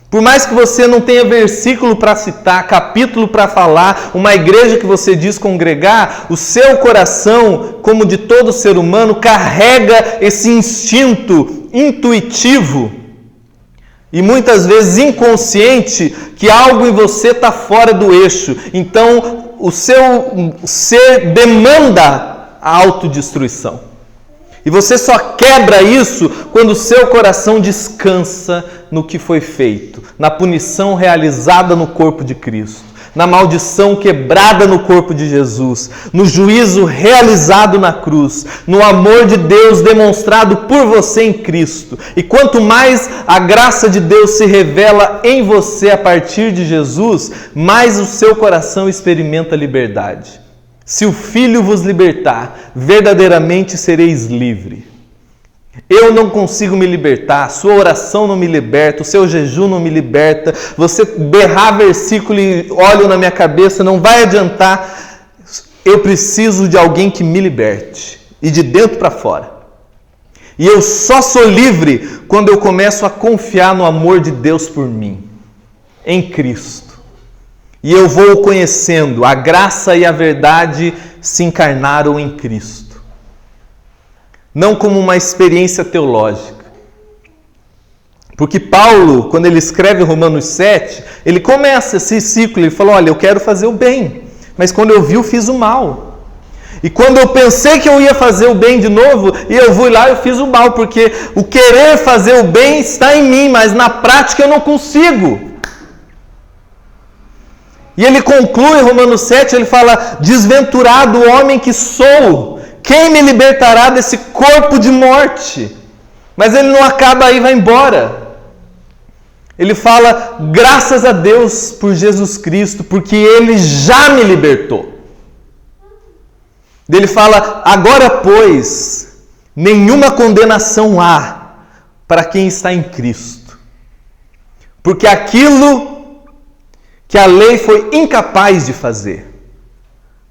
Por mais que você não tenha versículo para citar, capítulo para falar, uma igreja que você diz congregar, o seu coração, como de todo ser humano, carrega esse instinto intuitivo e muitas vezes inconsciente que algo em você está fora do eixo. Então, o seu ser demanda a autodestruição. E você só quebra isso quando o seu coração descansa no que foi feito, na punição realizada no corpo de Cristo, na maldição quebrada no corpo de Jesus, no juízo realizado na cruz, no amor de Deus demonstrado por você em Cristo. E quanto mais a graça de Deus se revela em você a partir de Jesus, mais o seu coração experimenta liberdade. Se o Filho vos libertar, verdadeiramente sereis livres. Eu não consigo me libertar, a sua oração não me liberta, o seu jejum não me liberta, você berrar versículo e óleo na minha cabeça não vai adiantar. Eu preciso de alguém que me liberte, e de dentro para fora. E eu só sou livre quando eu começo a confiar no amor de Deus por mim, em Cristo. E eu vou conhecendo, a graça e a verdade se encarnaram em Cristo. Não como uma experiência teológica. Porque Paulo, quando ele escreve Romanos 7, ele começa esse ciclo, ele fala, olha, eu quero fazer o bem, mas quando eu vi, eu fiz o mal. E quando eu pensei que eu ia fazer o bem de novo, e eu fui lá, eu fiz o mal, porque o querer fazer o bem está em mim, mas na prática eu não consigo. E ele conclui, Romanos 7, ele fala, desventurado o homem que sou, quem me libertará desse corpo de morte? Mas ele não acaba aí e vai embora. Ele fala, graças a Deus por Jesus Cristo, porque Ele já me libertou. Ele fala, agora pois, nenhuma condenação há para quem está em Cristo. Porque aquilo que a lei foi incapaz de fazer.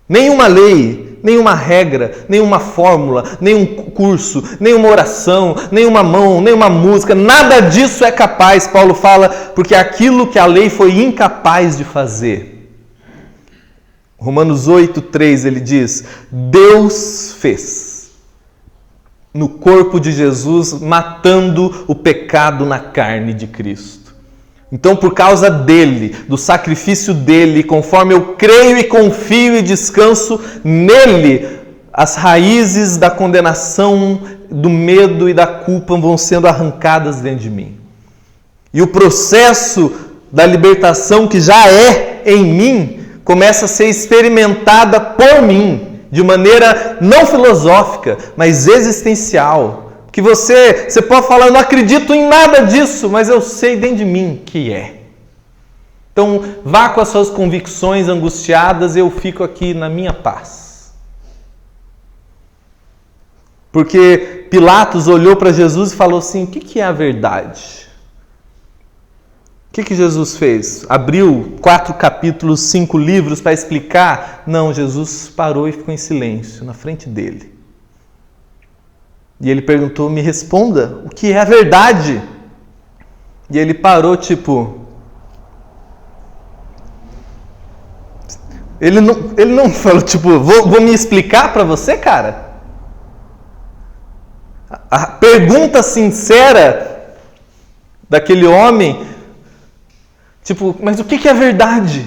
Nenhuma lei, nenhuma regra, nenhuma fórmula, nenhum curso, nenhuma oração, nenhuma mão, nenhuma música, nada disso é capaz, Paulo fala, porque aquilo que a lei foi incapaz de fazer. Romanos 8:3 ele diz, Deus fez no corpo de Jesus, matando o pecado na carne de Cristo. Então, por causa dele, do sacrifício dele, conforme eu creio e confio e descanso nele, as raízes da condenação, do medo e da culpa vão sendo arrancadas dentro de mim. E o processo da libertação que já é em mim, começa a ser experimentada por mim. de maneira não filosófica, mas existencial. Que você pode falar, eu não acredito em nada disso, mas eu sei dentro de mim que é. Então, vá com as suas convicções angustiadas, eu fico aqui na minha paz. Porque Pilatos olhou para Jesus e falou assim, o que é a verdade? O que Jesus fez? Abriu 4 capítulos, 5 livros para explicar? Não, Jesus parou e ficou em silêncio na frente dele. E ele perguntou, me responda, o que é a verdade? E ele parou tipo... Ele não falou tipo, vou me explicar para você, cara? A pergunta sincera daquele homem, tipo, mas o que é verdade?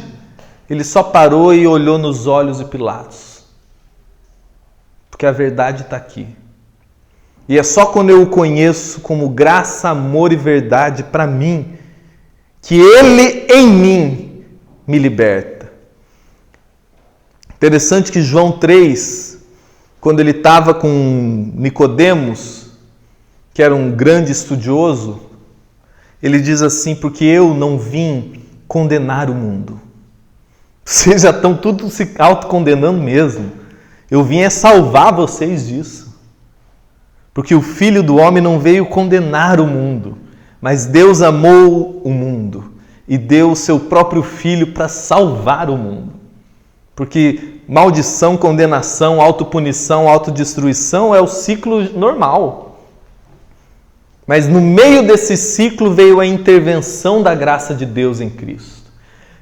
Ele só parou e olhou nos olhos de Pilatos. Porque a verdade está aqui. E é só quando eu o conheço como graça, amor e verdade para mim, que Ele em mim me liberta. Interessante que João 3, quando ele estava com Nicodemos, que era um grande estudioso, ele diz assim, porque eu não vim condenar o mundo. Vocês já estão tudo se autocondenando mesmo. Eu vim é salvar vocês disso. Porque o Filho do Homem não veio condenar o mundo, mas Deus amou o mundo e deu o seu próprio Filho para salvar o mundo. Porque maldição, condenação, autopunição, autodestruição é o ciclo normal. Mas no meio desse ciclo veio a intervenção da graça de Deus em Cristo.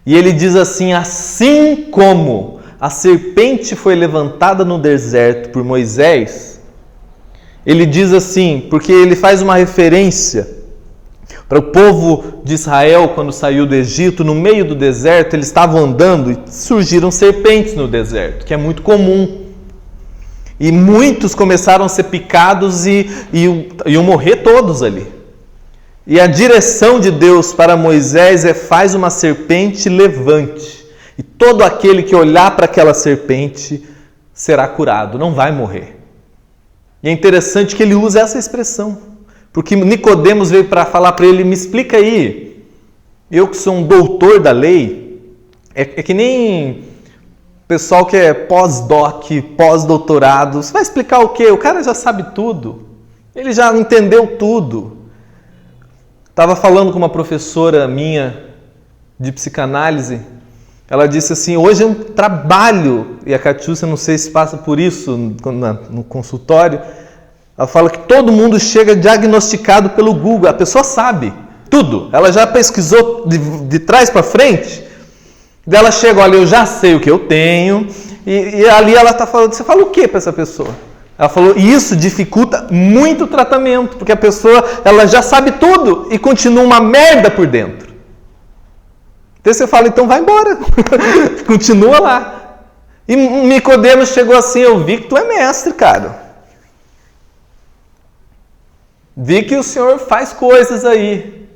E ele diz assim, assim como a serpente foi levantada no deserto por Moisés, ele diz assim, porque ele faz uma referência para o povo de Israel quando saiu do Egito, no meio do deserto, eles estavam andando e surgiram serpentes no deserto, que é muito comum. E muitos começaram a ser picados e iam morrer todos ali. E a direção de Deus para Moisés é faz uma serpente levante. E todo aquele que olhar para aquela serpente será curado, não vai morrer. E é interessante que ele usa essa expressão. Porque Nicodemos veio para falar para ele, me explica aí. Eu que sou um doutor da lei, é que nem pessoal que é pós-doc, pós-doutorado. Você vai explicar o quê? O cara já sabe tudo. Ele já entendeu tudo. Estava falando com uma professora minha de psicanálise. Ela disse assim, hoje é um trabalho, e a Catiúcia não sei se passa por isso no consultório, ela fala que todo mundo chega diagnosticado pelo Google, a pessoa sabe tudo, ela já pesquisou de trás para frente, daí ela chega, olha, eu já sei o que eu tenho, e ali ela está falando, você fala o que para essa pessoa? Ela falou, e isso dificulta muito o tratamento, porque a pessoa ela já sabe tudo e continua uma merda por dentro. Então você fala, então vai embora, continua lá. E Nicodemos chegou assim, eu vi que tu é mestre, cara. Vi que o Senhor faz coisas aí.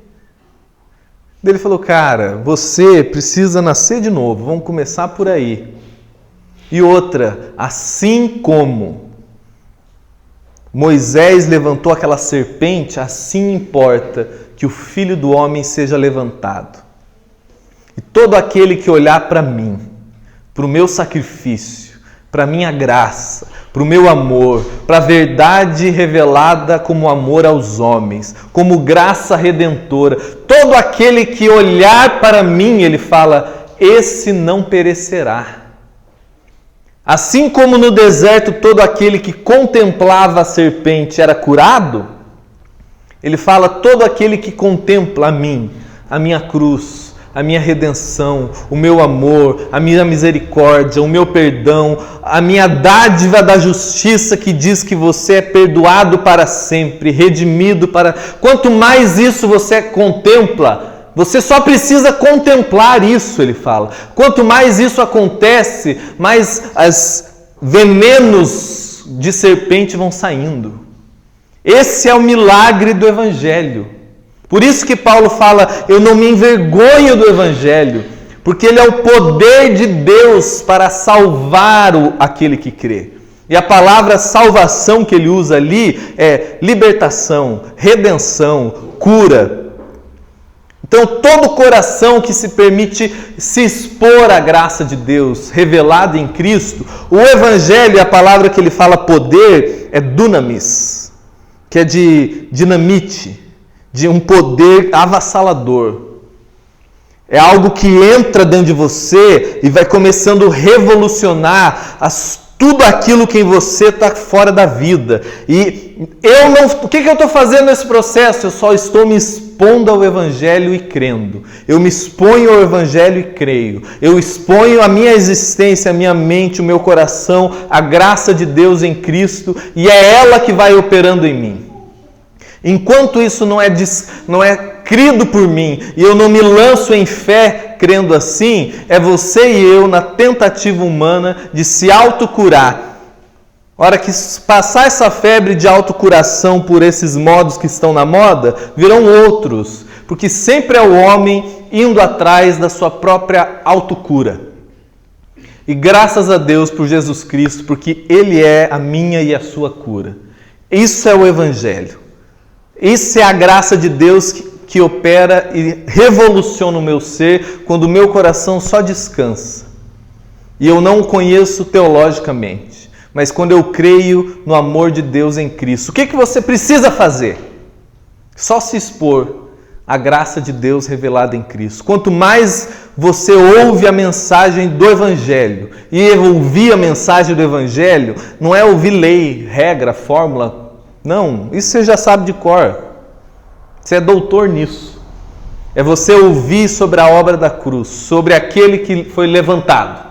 Ele falou, cara, você precisa nascer de novo, vamos começar por aí. E outra, assim como Moisés levantou aquela serpente, assim importa que o Filho do Homem seja levantado. E todo aquele que olhar para mim, para o meu sacrifício, para a minha graça, para o meu amor, para a verdade revelada como amor aos homens, como graça redentora, todo aquele que olhar para mim, ele fala, esse não perecerá. Assim como no deserto todo aquele que contemplava a serpente era curado, ele fala, todo aquele que contempla a mim, a minha cruz, a minha redenção, o meu amor, a minha misericórdia, o meu perdão, a minha dádiva da justiça que diz que você é perdoado para sempre, redimido para... Quanto mais isso você contempla, você só precisa contemplar isso, ele fala. Quanto mais isso acontece, mais os venenos de serpente vão saindo. Esse é o milagre do Evangelho. Por isso que Paulo fala, eu não me envergonho do Evangelho, Porque ele é o poder de Deus para salvar aquele que crê. E a palavra salvação que ele usa ali é libertação, redenção, cura. Então, todo coração que se permite se expor à graça de Deus revelada em Cristo, o Evangelho, a palavra que ele fala poder, é dunamis, que é de dinamite, de um poder avassalador. É algo que entra dentro de você e vai começando a revolucionar tudo aquilo que em você está fora da vida. E o que eu estou fazendo nesse processo? Eu só estou me expondo ao Evangelho e crendo. Eu me exponho ao Evangelho e creio. Eu exponho a minha existência, a minha mente, o meu coração, a graça de Deus em Cristo, e é ela que vai operando em mim. Enquanto isso não é crido por mim e eu não me lanço em fé crendo assim, é você e eu na tentativa humana de se autocurar. A hora que passar essa febre de autocuração por esses modos que estão na moda, virão outros, porque sempre é o homem indo atrás da sua própria autocura. E graças a Deus por Jesus Cristo, porque Ele é a minha e a sua cura. Isso é o Evangelho. Isso é a graça de Deus que opera e revoluciona o meu ser quando o meu coração só descansa. E eu não o conheço teologicamente, mas quando eu creio no amor de Deus em Cristo. O que você precisa fazer? Só se expor à graça de Deus revelada em Cristo. Quanto mais você ouve a mensagem do Evangelho, e ouvir a mensagem do Evangelho não é ouvir lei, regra, fórmula. Não, isso você já sabe de cor. Você é doutor nisso. É você ouvir sobre a obra da cruz, sobre aquele que foi levantado,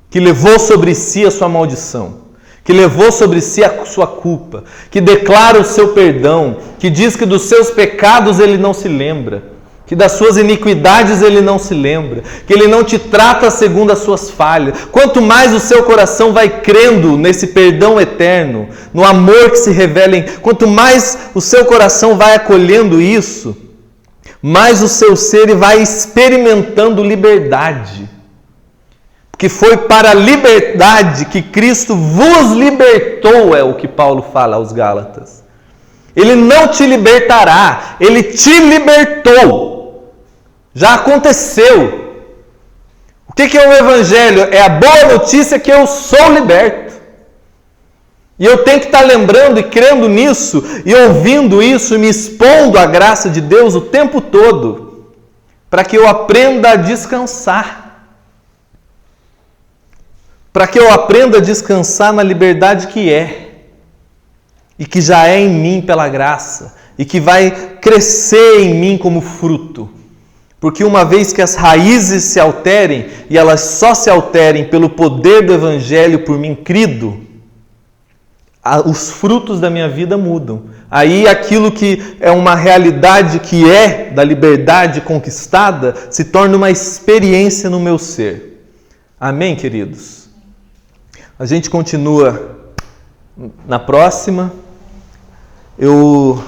que levou sobre si a sua maldição, que levou sobre si a sua culpa, que declara o seu perdão, que diz que dos seus pecados ele não se lembra, que das suas iniquidades ele não se lembra, que ele não te trata segundo as suas falhas. Quanto mais o seu coração vai crendo nesse perdão eterno, no amor que se revela, quanto mais o seu coração vai acolhendo isso, mais o seu ser vai experimentando liberdade. Porque foi para a liberdade que Cristo vos libertou, é o que Paulo fala aos Gálatas. Ele não te libertará, Ele te libertou. Já aconteceu. O que é o Evangelho? É a boa notícia que eu sou liberto. E eu tenho que estar lembrando e crendo nisso, e ouvindo isso, e me expondo à graça de Deus o tempo todo, para que eu aprenda a descansar. Para que eu aprenda a descansar na liberdade que é, e que já é em mim pela graça, e que vai crescer em mim como fruto. Porque uma vez que as raízes se alterem, e elas só se alterem pelo poder do Evangelho por mim crido, os frutos da minha vida mudam. Aí aquilo que é uma realidade que é da liberdade conquistada, se torna uma experiência no meu ser. Amém, queridos? A gente continua na próxima. Eu